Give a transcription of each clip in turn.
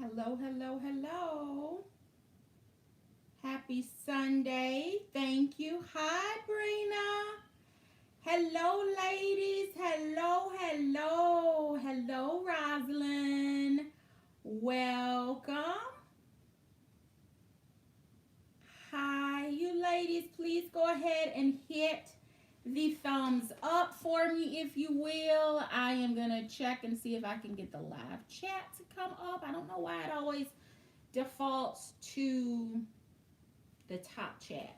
Hello, hello, hello. Happy Sunday. Thank you. Hi, Brina. Hello, ladies. Hello, hello. Hello, Rosalind. Welcome. Hi, you ladies. Please go ahead and hit the thumbs up for me, if you will. I am going to check and see if I can get the live chat to come up. I don't know why it always defaults to the top chat.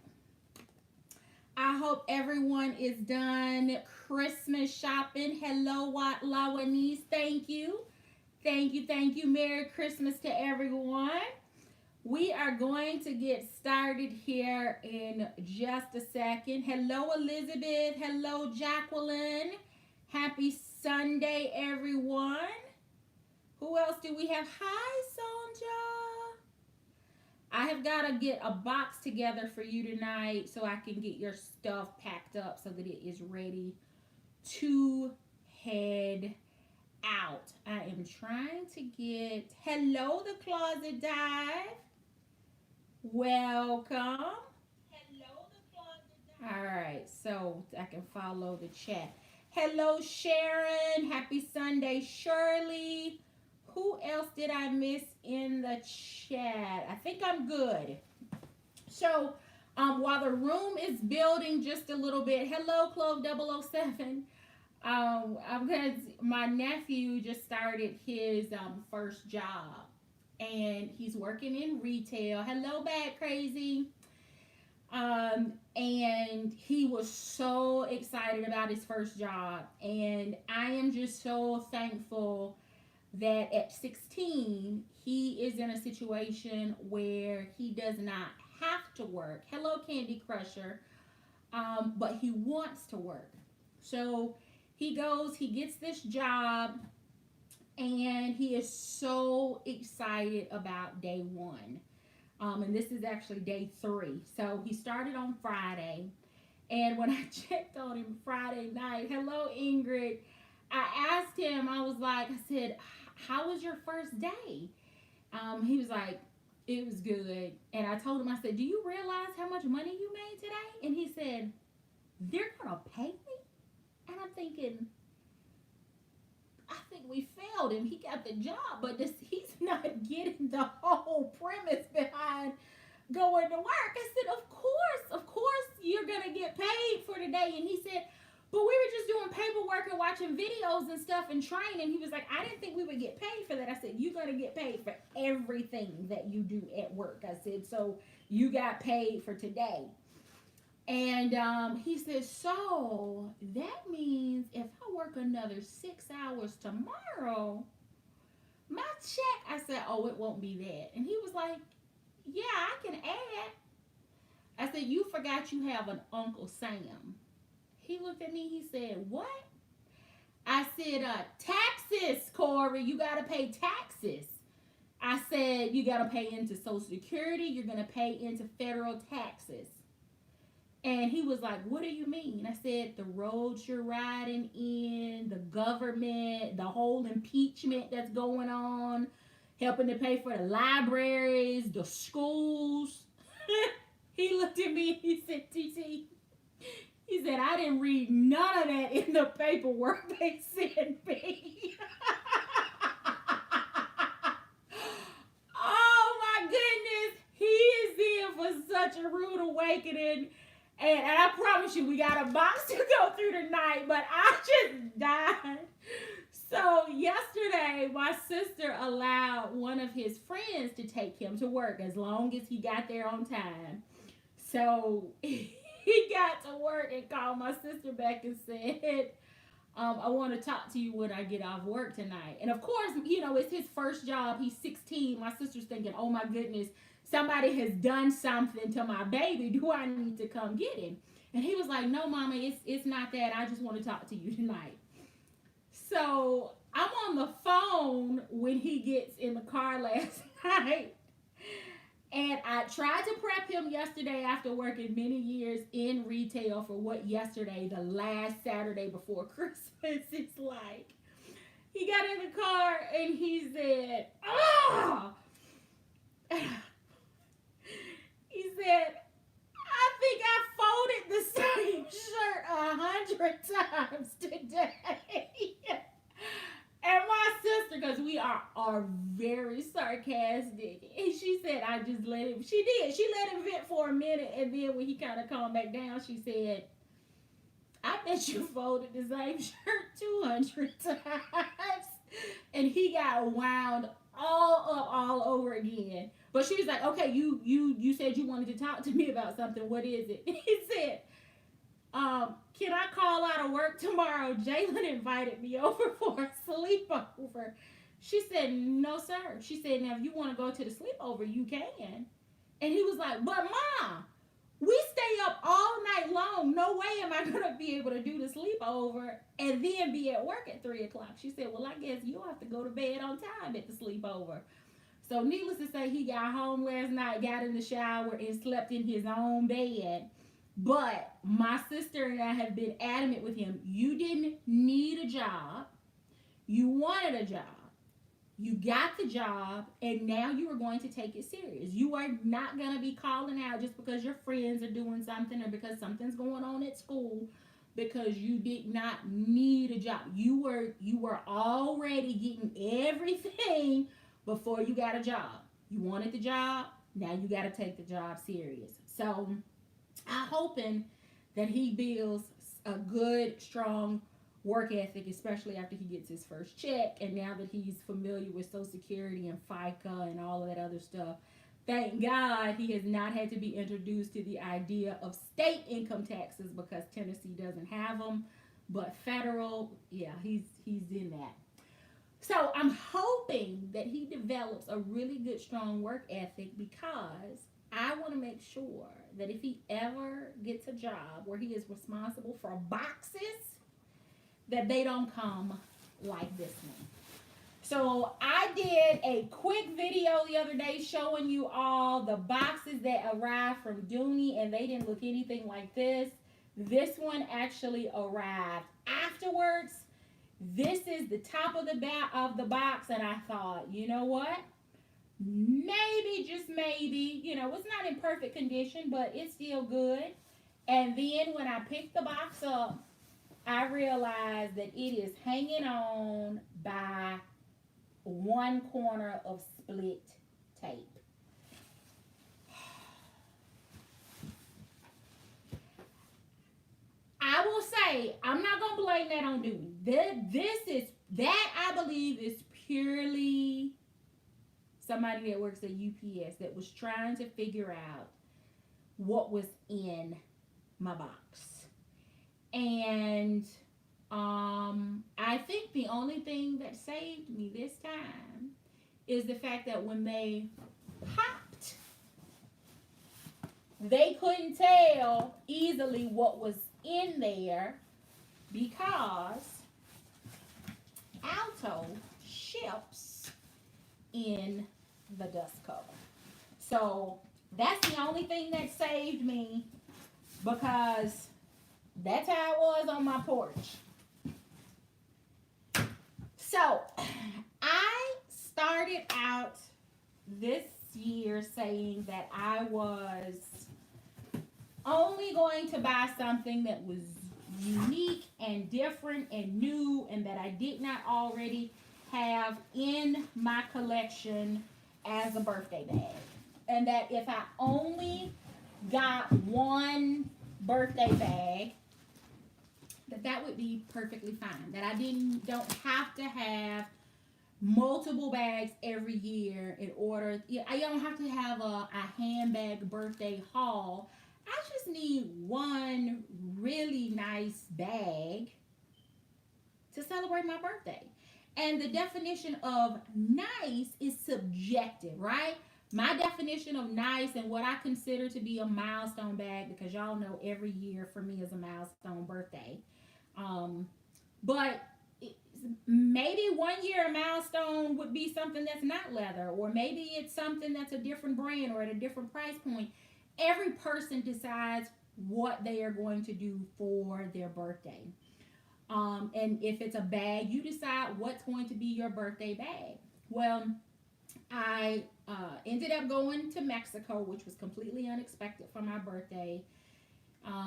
I hope everyone is done Christmas shopping. Hello, Lawanese. Thank you. Thank you. Thank you. Merry Christmas to everyone. We are going to get started here in just a second. Hello, Elizabeth. Hello, Jacqueline. Happy Sunday, everyone. Who else do we have? Hi, Sonja. I have got to get a box together for you tonight so I can get your stuff packed up so that it is ready to head out. I am trying to get, hello, the Closet Dive. Welcome. Hello, the Closet Dive. All right, so I can follow the chat. Hello, Sharon. Happy Sunday, Shirley. Who else did I miss in the chat? I think I'm good. So, while the room is building just a little bit, hello, Clove 007. My nephew just started his first job, and he's working in retail. Hello, Bad Crazy. And he was so excited about his first job, and I am just so thankful that at 16 he is in a situation where he does not have to work. Hello, Candy Crusher. But he wants to work. So he goes, he gets this job, and he is so excited about day one. And this is actually day 3. So he started on Friday. And when I checked on him Friday night, hello, Ingrid, I asked him, I said, how was your first day? He was like, it was good. And I told him, I said, do you realize how much money you made today? And he said, they're going to pay me? And I'm thinking, I think we failed him. He got the job, but he's not getting the whole premise behind going to work. I said, of course, you're going to get paid for today. And he said, but we were just doing paperwork and watching videos and stuff and training. He was like, I didn't think we would get paid for that. I said, you're going to get paid for everything that you do at work. I said, so you got paid for today. And he said, so that means if I work another 6 hours tomorrow, my check, I said, oh, it won't be that. And he was like, yeah, I can add. I said, you forgot you have an Uncle Sam. He looked at me, he said, what? I said, taxes, Corey, you got to pay taxes. I said, you got to pay into Social Security, you're going to pay into federal taxes. And he was like, what do you mean? I said, the roads you're riding in, the government, the whole impeachment that's going on, helping to pay for the libraries, the schools. He looked at me and he said, TT, he said, I didn't read none of that in the paperwork they sent me. Oh my goodness. He is in for such a rude awakening. And I promise you, we got a box to go through tonight, but I just died. So yesterday, my sister allowed one of his friends to take him to work as long as he got there on time. So he got to work and called my sister back and said, I want to talk to you when I get off work tonight. And of course, it's his first job. He's 16. My sister's thinking, oh my goodness, somebody has done something to my baby. Do I need to come get him? And he was like, no, mama, it's not that. I just want to talk to you tonight. So I'm on the phone when he gets in the car last night. And I tried to prep him yesterday after working many years in retail for what yesterday, the last Saturday before Christmas, is like. He got in the car and he said, "Ah!" He said, "I think I folded the same shirt 100 times today." And my sister, because we are very sarcastic, and she said, "I just let him." She did. She let him vent for a minute, and then when he kind of calmed back down, she said, "I bet you folded the same shirt 200 times." And he got wound all up all over again. But she was like, "Okay, you said you wanted to talk to me about something. What is it?" He said, "Can I call out of work tomorrow? Jalen invited me over for a sleepover." She said, "No, sir." She said, "Now, if you want to go to the sleepover, you can." And he was like, "But, Mom, we stay up all night long. No way am I going to be able to do the sleepover and then be at work at 3 o'clock." She said, "Well, I guess you'll have to go to bed on time at the sleepover." So, needless to say, he got home last night, got in the shower, and slept in his own bed. But my sister and I have been adamant with him. You didn't need a job. You wanted a job. You got the job, and now you are going to take it serious. You are not going to be calling out just because your friends are doing something or because something's going on at school, because you did not need a job. You were already getting everything before you got a job. You wanted the job. Now you got to take the job serious. So I'm hoping that he builds a good, strong work ethic, especially after he gets his first check, and now that he's familiar with Social Security and FICA and all of that other stuff. Thank God he has not had to be introduced to the idea of state income taxes because Tennessee doesn't have them, but federal, yeah, he's in that. So I'm hoping that he develops a really good, strong work ethic, because I want to make sure that if he ever gets a job where he is responsible for boxes, that they don't come like this one. So I did a quick video the other day showing you all the boxes that arrived from Dooney, and they didn't look anything like this. This one actually arrived afterwards. This is the top of the box, and I thought, you know what? Maybe, just maybe, it's not in perfect condition, but it's still good. And then when I picked the box up, I realized that it is hanging on by one corner of split tape. I will say, I'm not going to blame that on Dooney. That I believe is purely somebody that works at UPS that was trying to figure out what was in my box. And I think the only thing that saved me this time is the fact that when they popped, they couldn't tell easily what was in there because Alto ships in the dust cover. So that's the only thing that saved me, because that's how it was on my porch. So I started out this year saying that I was only going to buy something that was unique and different and new, and that I did not already have in my collection as a birthday bag. And that if I only got one birthday bag, that would be perfectly fine. That I don't have to have multiple bags every year in order. I don't have to have a handbag birthday haul. I just need one really nice bag to celebrate my birthday. And the definition of nice is subjective, right? My definition of nice and what I consider to be a milestone bag, because y'all know every year for me is a milestone birthday. But maybe one year a milestone would be something that's not leather, or maybe it's something that's a different brand or at a different price point. Every person decides what they are going to do for their birthday. And if it's a bag, you decide what's going to be your birthday bag. Well, I ended up going to Mexico, which was completely unexpected for my birthday.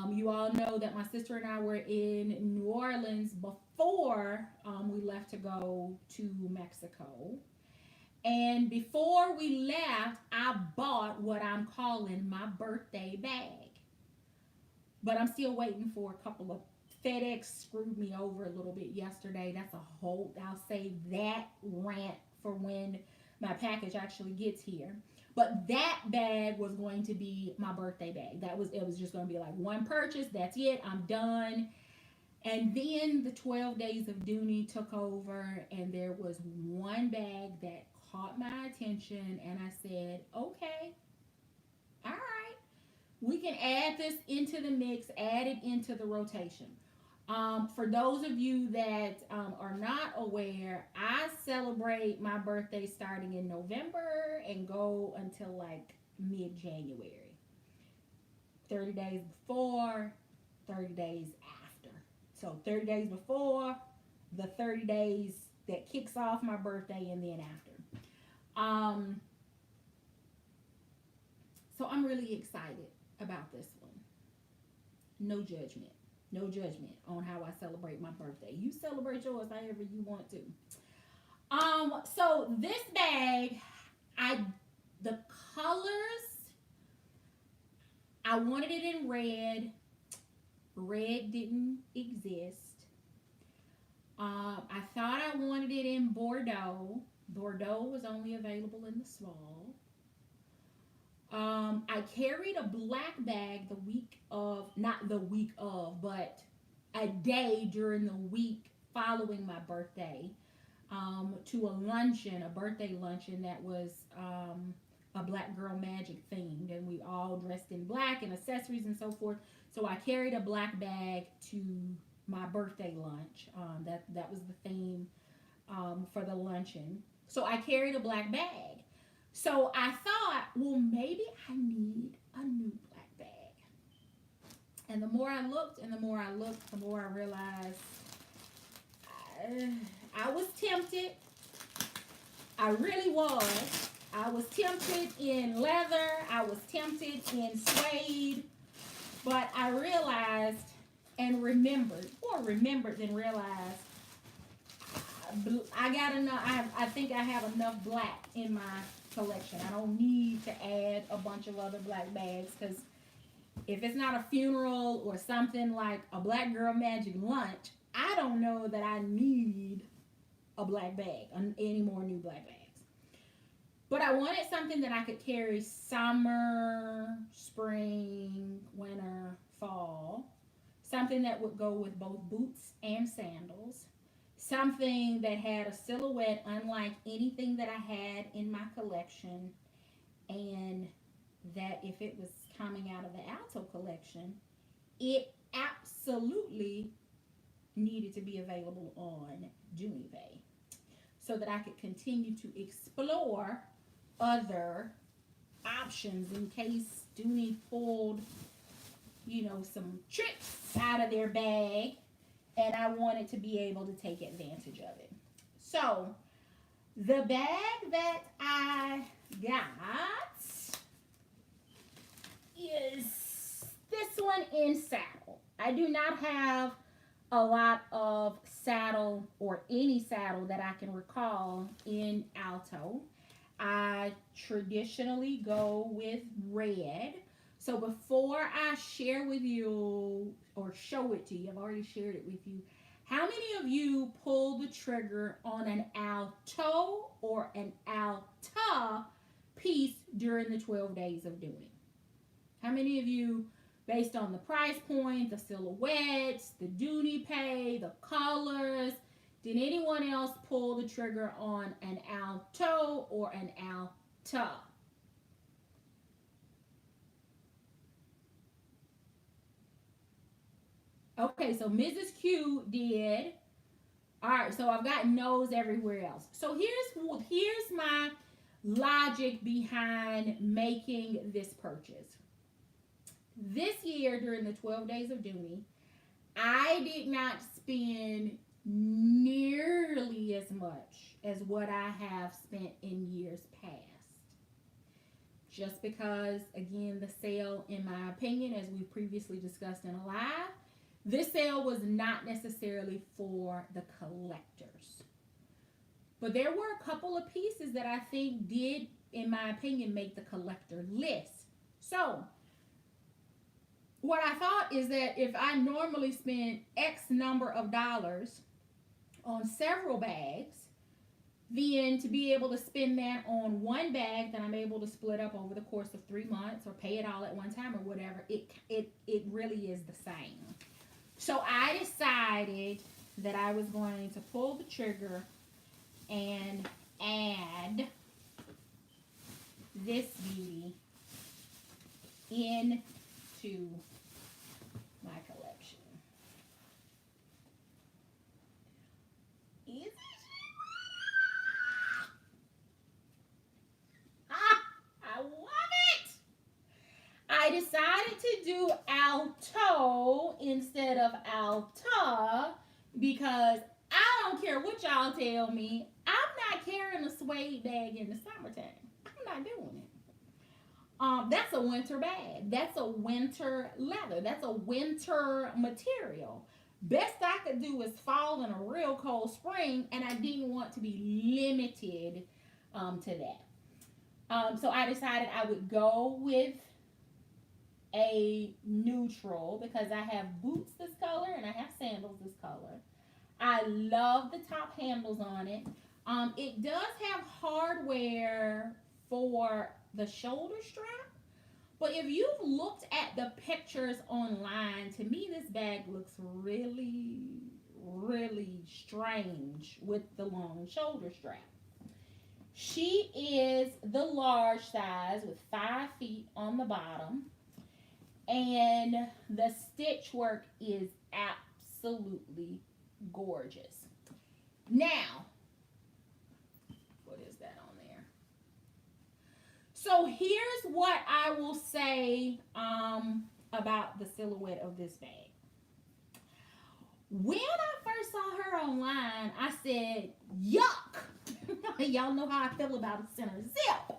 You all know that my sister and I were in New Orleans before we left to go to Mexico. And before we left, I bought what I'm calling my birthday bag. But I'm still waiting for a couple of FedEx screwed me over a little bit yesterday. That's a whole, I'll save that rant for when my package actually gets here. But that bag was going to be my birthday bag. It was just going to be like one purchase. That's it. I'm done. And then the 12 days of Dooney took over, and there was one bag that caught my attention, and I said, okay, all right, we can add this into the mix, add it into the rotation. For those of you that are not aware, I celebrate my birthday starting in November and go until like mid-January. 30 days before, 30 days after. So 30 days before, the 30 days that kicks off my birthday, and then after. So I'm really excited about this one. No judgment. No judgment on how I celebrate my birthday. You celebrate yours however you want to. So this bag, the colors, I wanted it in red. Red didn't exist. I thought I wanted it in Bordeaux. Bordeaux was only available in the small. I carried a black bag not the week of, but a day during the week following my birthday, to a birthday luncheon that was a Black Girl Magic themed, and we all dressed in black and accessories and so forth. So I carried a black bag to my birthday lunch. That was the theme for the luncheon. So I carried a black bag. So I thought, well, maybe I need a new black bag. And the more I looked and the more I looked, the more I realized I was tempted. I really was. I was tempted in leather. I was tempted in suede. But I realized and remembered and realized I got enough. I think I have enough black in my collection. I don't need to add a bunch of other black bags, because if it's not a funeral or something like a Black Girl Magic lunch, I don't know that I need a black bag, any more new black bags. But I wanted something that I could carry summer, spring, winter, fall. Something that would go with both boots and sandals. Something that had a silhouette unlike anything that I had in my collection. And that if it was coming out of the Alto collection, it absolutely needed to be available on Dooney, so that I could continue to explore other options in case Dooney pulled, some tricks out of their bag, and I wanted to be able to take advantage of it. So the bag that I got is this one in saddle. I do not have a lot of saddle, or any saddle that I can recall, in Alto. I traditionally go with red. So before I share with you or show it to you, I've already shared it with you. How many of you pulled the trigger on an Alto or an Alta piece during the 12 days of Dooney? How many of you, based on the price point, the silhouettes, the Dooney pay, the colors, did anyone else pull the trigger on an Alto or an Alta? Okay, so Mrs. Q did. All right, so I've got no's everywhere else. So here's my logic behind making this purchase. This year, during the 12 days of Dooney, I did not spend nearly as much as what I have spent in years past. Just because, again, the sale, in my opinion, as we previously discussed in a live, this sale was not necessarily for the collectors. But there were a couple of pieces that I think did, in my opinion, make the collector list. So, what I thought is that if I normally spend X number of dollars on several bags, then to be able to spend that on one bag that I'm able to split up over the course of 3 months or pay it all at one time or whatever, it really is the same. So I decided that I was going to pull the trigger and add this beauty into my collection. Is it? I love it. I decided to do Alto instead of Alta because I don't care what y'all tell me. I'm not carrying a suede bag in the summertime. I'm not doing it. That's a winter bag. That's a winter leather. That's a winter material. Best I could do is fall in a real cold spring, and I didn't want to be limited to that. So I decided I would go with a neutral because I have boots this color and I have sandals this color. I love the top handles on it. It does have hardware for the shoulder strap, but if you've looked at the pictures online, to me this bag looks really, really strange with the long shoulder strap. She is the large size with 5 feet on the bottom, and the stitch work is absolutely gorgeous. Now, what is that on there? So here's what I will say about the silhouette of this bag. When I first saw her online, I said, yuck. Y'all know how I feel about a center zip.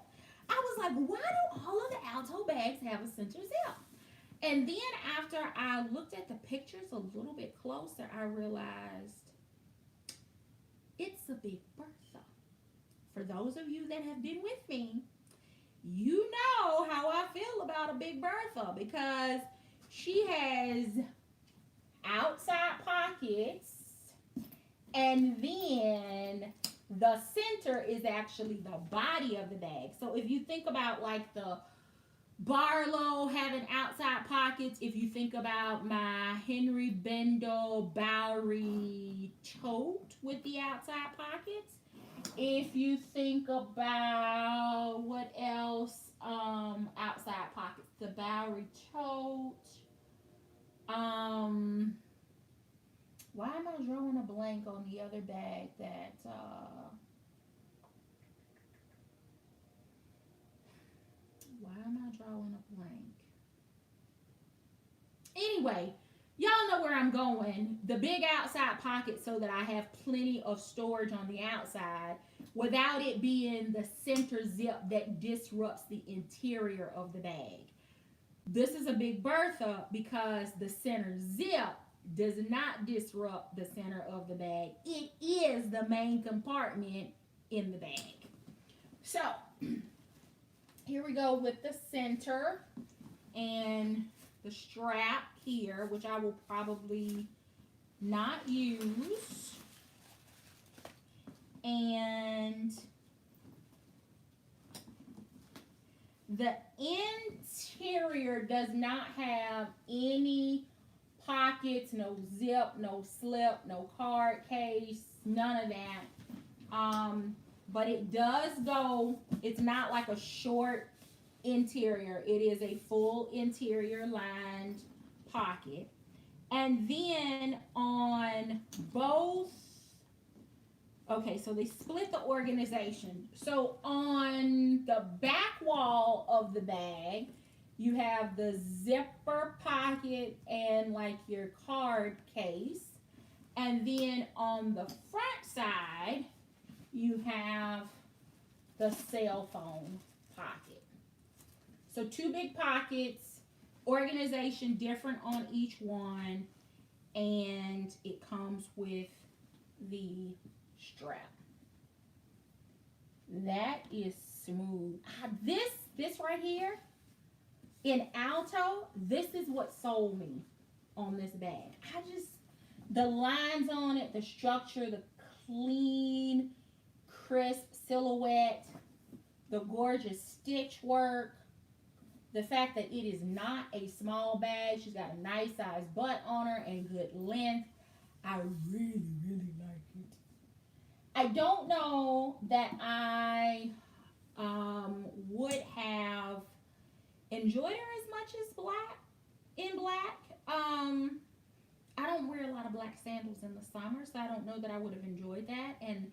I was like, why do all of the Alto bags have a center zip? And then after I looked at the pictures a little bit closer, I realized it's a Big Bertha. For those of you that have been with me, you know how I feel about a Big Bertha because she has outside pockets, and then the center is actually the body of the bag. So if you think about like the Barlow having outside pockets, if you think about my Henry Bendel Bowery tote with the outside pockets, if you think about what else, outside pockets, the Bowery tote, why am I drawing a blank on the other bag that, why am I drawing a blank? Anyway, y'all know where I'm going. The big outside pocket so that I have plenty of storage on the outside without it being the center zip that disrupts the interior of the bag. This is a Big Bertha because the center zip does not disrupt the center of the bag. It is the main compartment in the bag. So, here we go with the center and the strap here, which I will probably not use. And the interior does not have any pockets, no zip, no slip, no card case, none of that. But it does go, it's not like a short interior. It is a full interior lined pocket. And then on both, okay, so they split the organization. So on the back wall of the bag, You have the zipper pocket and like your card case. And then on the front side, you have the cell phone pocket. So two big pockets, organization different on each one, and it comes with the strap. That is smooth. This right here in Alto, this is what sold me on this bag. The lines on it, the structure, the clean, crisp silhouette, the gorgeous stitch work, the fact that it is not a small bag. She's got a nice size butt on her and good length. I really, really like it. I don't know that I would have enjoyed her as much as black. I don't wear a lot of black sandals in the summer, so I don't know that I would have enjoyed that. And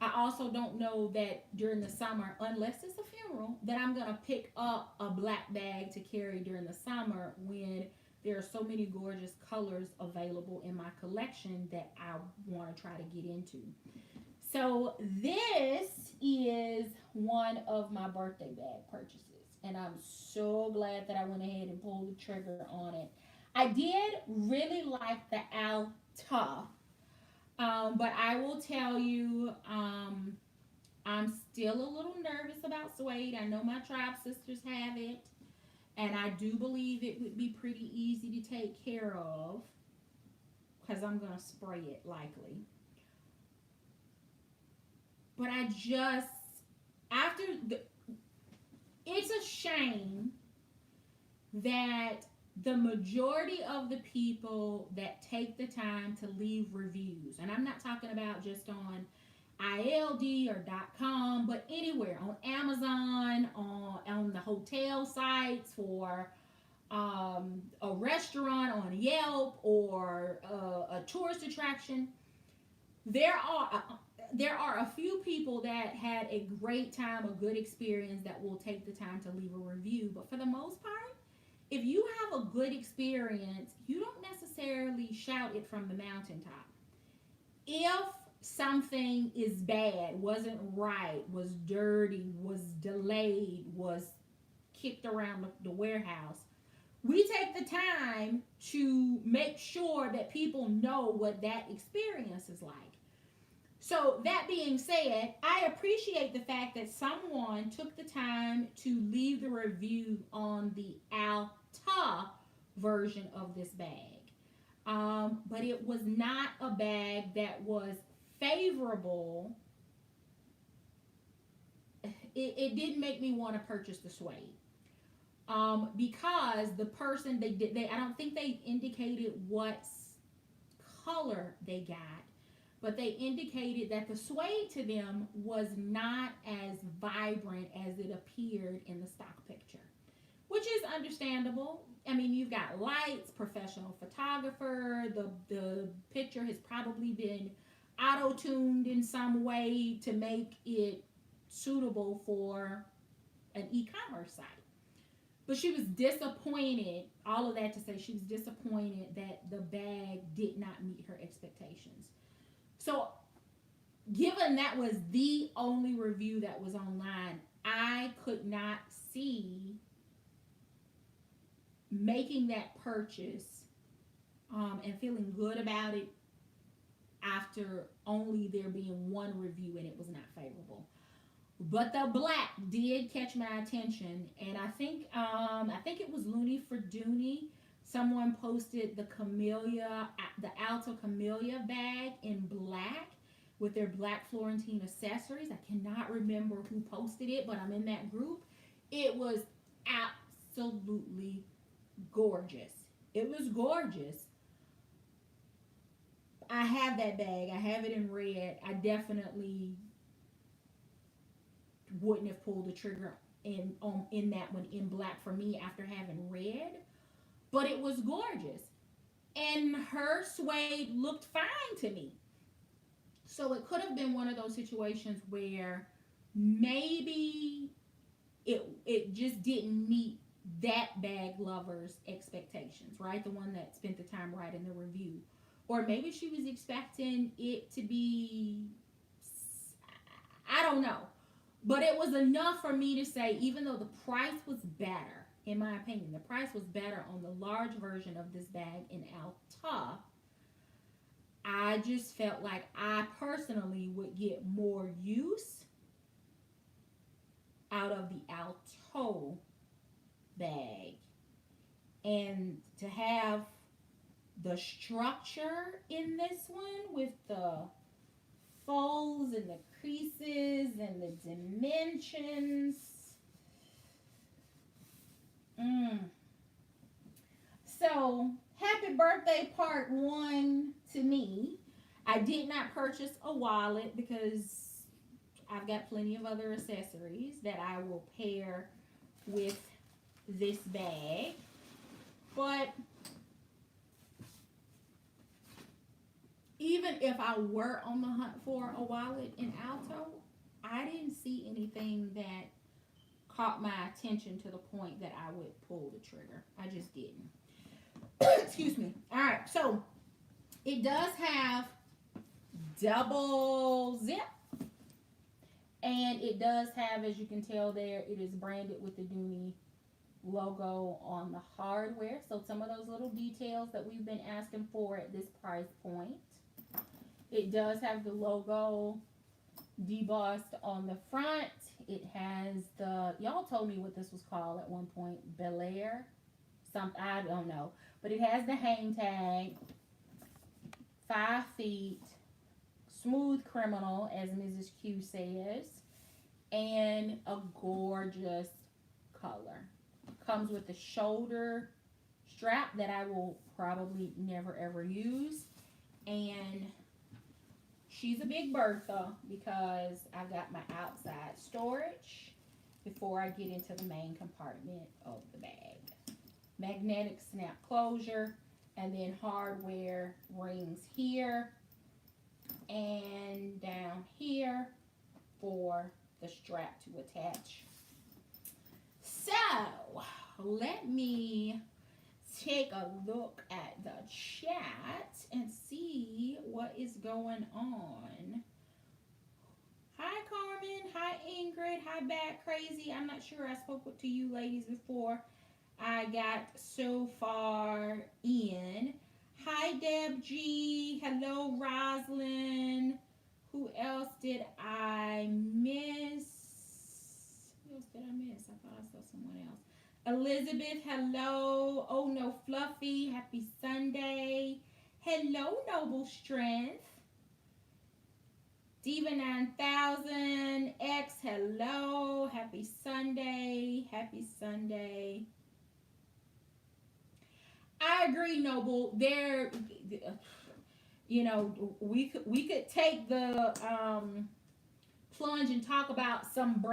I also don't know that during the summer, unless it's a funeral, that I'm going to pick up a black bag to carry during the summer when there are so many gorgeous colors available in my collection that I want to try to get into. So this is one of my birthday bag purchases. And I'm so glad that I went ahead and pulled the trigger on it. I did really like the Alta, but I will tell you, I'm still a little nervous about suede. I know my tribe sisters have it, and I do believe it would be pretty easy to take care of because I'm going to spray it likely. But after the, it's a shame that the majority of the people that take the time to leave reviews, and I'm not talking about just on ILD or .com, but anywhere on Amazon, on the hotel sites, for a restaurant on Yelp, or a tourist attraction, there are a few people that had a great time, a good experience, that will take the time to leave a review. But for the most part, if you have a good experience, you don't necessarily shout it from the mountaintop. If something is bad, wasn't right, was dirty, was delayed, was kicked around the warehouse, we take the time to make sure that people know what that experience is like. So that being said, I appreciate the fact that someone took the time to leave the review on the Alta version of this bag. But it was not a bag that was favorable. It didn't make me want to purchase the suede. Because the person I don't think they indicated what color they got, but they indicated that the suede to them was not as vibrant as it appeared in the stock picture, which is understandable. I mean, you've got lights, professional photographer, the picture has probably been auto-tuned in some way to make it suitable for an e-commerce site. But she was disappointed, all of that to say she was disappointed that the bag did not meet her expectations. So, given that was the only review that was online, I could not see making that purchase and feeling good about it after only there being one review and it was not favorable. But the black did catch my attention, and I think it was Looney for Dooney. Someone posted the Alto Camellia bag in black with their black Florentine accessories. I cannot remember who posted it, but I'm in that group. It was absolutely gorgeous. It was gorgeous. I have that bag. I have it in red. I definitely wouldn't have pulled the trigger in that one in black for me after having red, but it was gorgeous, and her suede looked fine to me. So it could have been one of those situations where maybe it just didn't meet that bag lover's expectations, right? The one that spent the time writing the review. Or maybe she was expecting it to be, I don't know. But it was enough for me to say, even though the price was better, in my opinion, the price was better on the large version of this bag in Alta, I just felt like I personally would get more use out of the Alto bag. And to have the structure in this one with the folds and the creases and the dimensions. So, happy birthday part one to me. I did not purchase a wallet because I've got plenty of other accessories that I will pair with this bag. But even if I were on the hunt for a wallet in Alto, I didn't see anything that caught my attention to the point that I would pull the trigger. I just didn't. Excuse me. All right, so it does have double zip, and it does have, as you can tell there, it is branded with the Dooney logo on the hardware. So some of those little details that we've been asking for at this price point. It does have the logo debossed on the front. It has the, y'all told me what this was called at one point, Bel Air, something, I don't know. But it has the hang tag, 5 feet, smooth criminal, as Mrs. Q says, and a gorgeous color. Comes with a shoulder strap that I will probably never ever use. And she's a big Bertha because I've got my outside storage before I get into the main compartment of the bag. Magnetic snap closure, and then hardware rings here and down here for the strap to attach. So, let me take a look at the chat and see what is going on. Hi, Carmen. Hi, Ingrid. Hi, Bad Crazy. I'm not sure I spoke to you ladies before I got so far in. Hi, Deb G. Hello, Roslyn. Who else did I miss? Who else did I miss? I thought I saw someone else. Elizabeth, hello. Oh no, Fluffy, happy Sunday. Hello, Noble Strength. Diva 9000 X, hello. Happy Sunday. Happy Sunday. I agree, Noble. There, you know, we could take the plunge and talk about some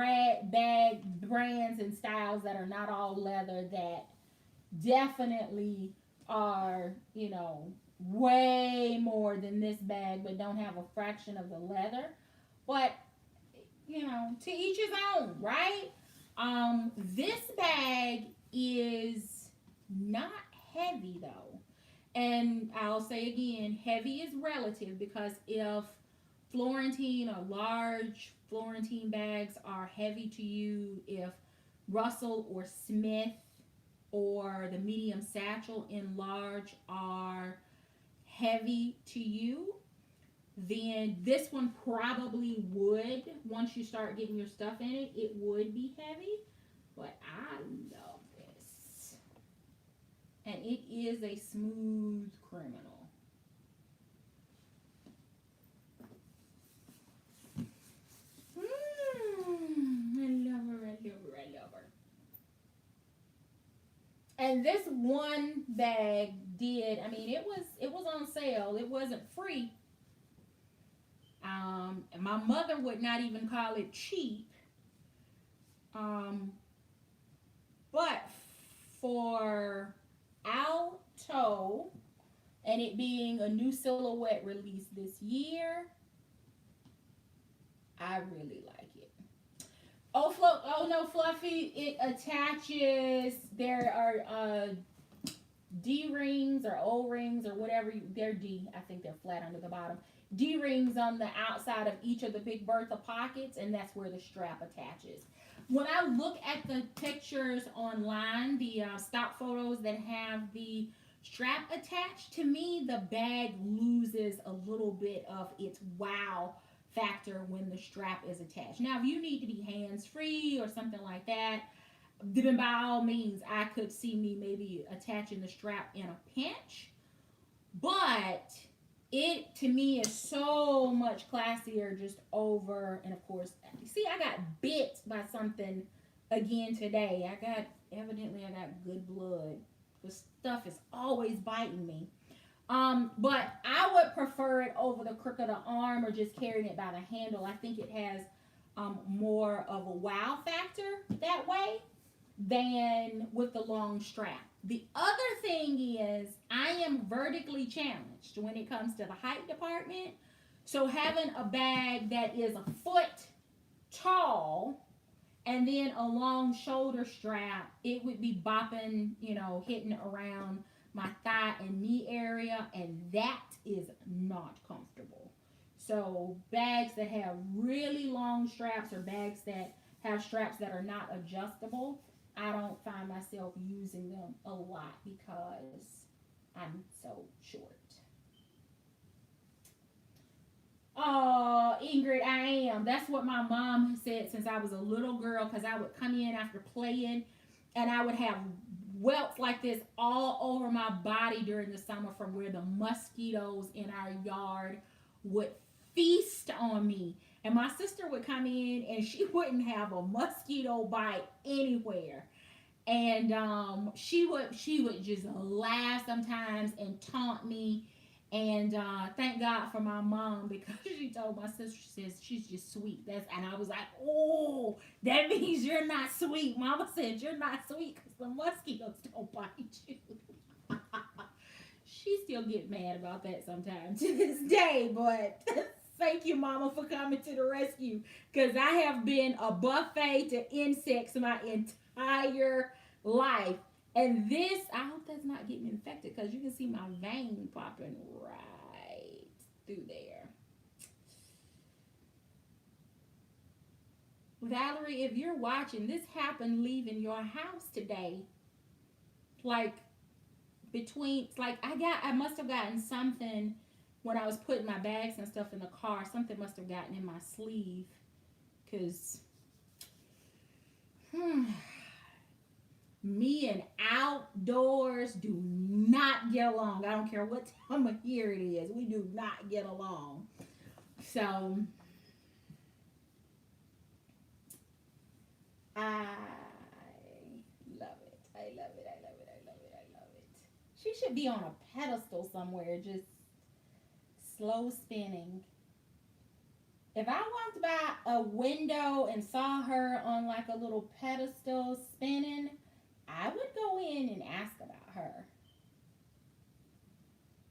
bag brands and styles that are not all leather that definitely are, you know, way more than this bag but don't have a fraction of the leather. But, you know, to each his own, right? This bag is not heavy though. And I'll say again, heavy is relative because if Florentine or large Florentine bags are heavy to you, if Russell or Smith or the medium satchel in large are heavy to you, then this one probably would, once you start getting your stuff in it, it would be heavy. But I love this. And it is a smooth criminal. I love her, I love her, I love her. And this one bag did, I mean, it was on sale. It wasn't free. And my mother would not even call it cheap. But for Alto and it being a new silhouette release this year, I really like it. Oh no, Fluffy. It attaches. There are D rings or O rings or whatever. They're D. I think they're flat under the bottom. D rings on the outside of each of the Big Bertha pockets, and that's where the strap attaches. When I look at the pictures online, the stock photos that have the strap attached, to me, the bag loses a little bit of its wow factor when the strap is attached. Now, if you need to be hands free or something like that, then by all means, I could see me maybe attaching the strap in a pinch. But it to me is so much classier just over, and of course, see, I got bit by something again today. I got good blood. The stuff is always biting me. But I would prefer it over the crook of the arm or just carrying it by the handle. I think it has more of a wow factor that way than with the long strap. The other thing is, I am vertically challenged when it comes to the height department. So having a bag that is a foot tall and then a long shoulder strap, it would be bopping, hitting around my thigh and knee area, and that is not comfortable. So bags that have really long straps or bags that have straps that are not adjustable, I don't find myself using them a lot because I'm so short. Oh, Ingrid, I am. That's what my mom said since I was a little girl, because I would come in after playing and I would have welts like this all over my body during the summer from where the mosquitoes in our yard would feast on me. And my sister would come in and she wouldn't have a mosquito bite anywhere. And she would just laugh sometimes and taunt me. And thank God for my mom, because she told my sister, she says she's just sweet. And I was like, oh, that means you're not sweet. Mama said you're not sweet because the mosquitoes don't bite you. She still get mad about that sometimes to this day, but thank you, Mama, for coming to the rescue, because I have been a buffet to insects my entire life. And this, I hope that's not getting infected, because you can see my vein popping right through there. Valerie, if you're watching, this happened leaving your house today. Like, I must have gotten something when I was putting my bags and stuff in the car. Something must have gotten in my sleeve, because me and outdoors do not get along. I don't care what time of year it is. We do not get along. So I love it. I love it. I love it. I love it. I love it. She should be on a pedestal somewhere, just slow spinning. If I walked by a window and saw her on like a little pedestal spinning, I would go in and ask about her.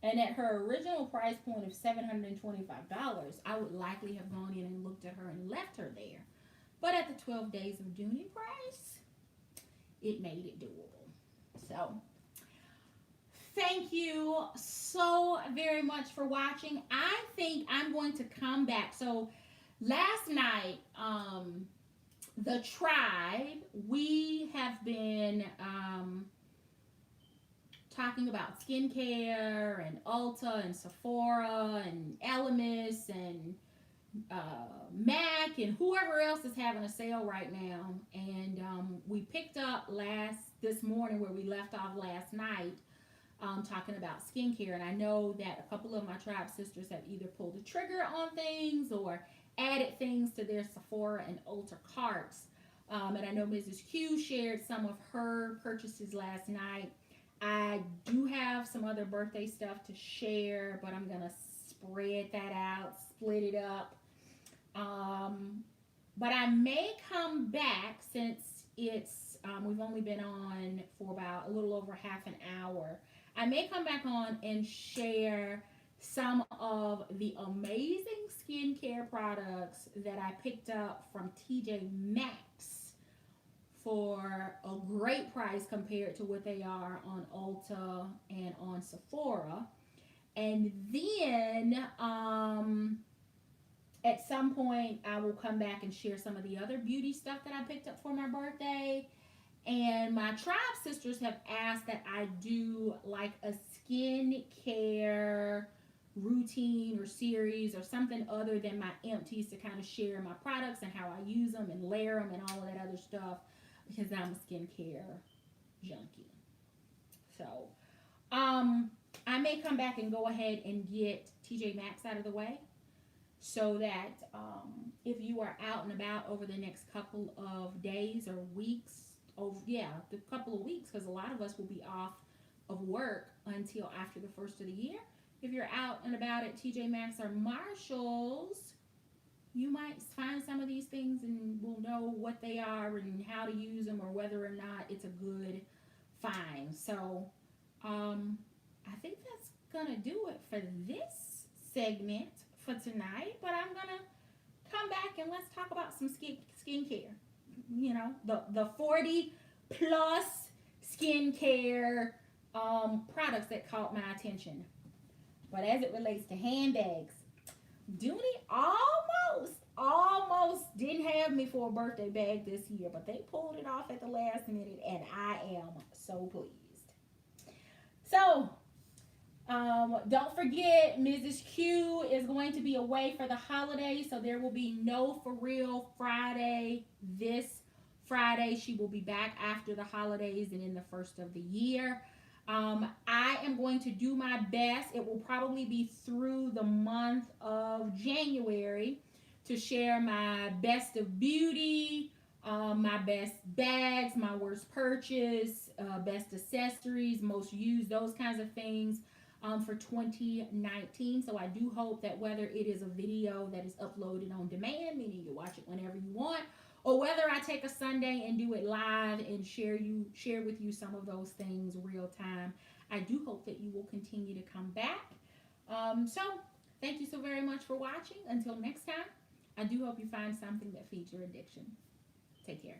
And at her original price point of $725, I would likely have gone in and looked at her and left her there. But at the 12 days of Dooney price, it made it doable. So, thank you so very much for watching. I think I'm going to come back. So, last night, the tribe, we have been talking about skincare and Ulta and Sephora and Elemis and Mac and whoever else is having a sale right now. And we picked up this morning where we left off last night, talking about skincare. And I know that a couple of my tribe sisters have either pulled the trigger on things or added things to their Sephora and Ulta carts. And I know Mrs. Q shared some of her purchases last night. I do have some other birthday stuff to share, but I'm going to spread that out, split it up. But I may come back, since we've only been on for about a little over half an hour. I may come back on and share some of the amazing skincare products that I picked up from TJ Maxx for a great price compared to what they are on Ulta and on Sephora. And then at some point, I will come back and share some of the other beauty stuff that I picked up for my birthday. And my tribe sisters have asked that I do like a skincare routine or series or something other than my empties to kind of share my products and how I use them and layer them and all of that other stuff because I'm a skincare junkie. So, I may come back and go ahead and get TJ Maxx out of the way so that if you are out and about over the next couple of days or weeks, the couple of weeks, because a lot of us will be off of work until after the first of the year. If you're out and about at TJ Maxx or Marshalls, you might find some of these things and will know what they are and how to use them or whether or not it's a good find. So, I think that's gonna do it for this segment for tonight. But I'm gonna come back and let's talk about some skincare. You know, the 40 plus skincare products that caught my attention. But as it relates to handbags, Dooney almost didn't have me for a birthday bag this year, but they pulled it off at the last minute, and I am so pleased. So, don't forget, Mrs. Q is going to be away for the holidays, so there will be no For Real Friday this Friday. She will be back after the holidays and in the first of the year. I am going to do my best. It will probably be through the month of January to share my best of beauty, my best bags, my worst purchase, best accessories, most used, those kinds of things for 2019. So I do hope that whether it is a video that is uploaded on demand, meaning you watch it whenever you want, or whether I take a Sunday and do it live and share with you some of those things real time, I do hope that you will continue to come back. So thank you so very much for watching. Until next time, I do hope you find something that feeds your addiction. Take care.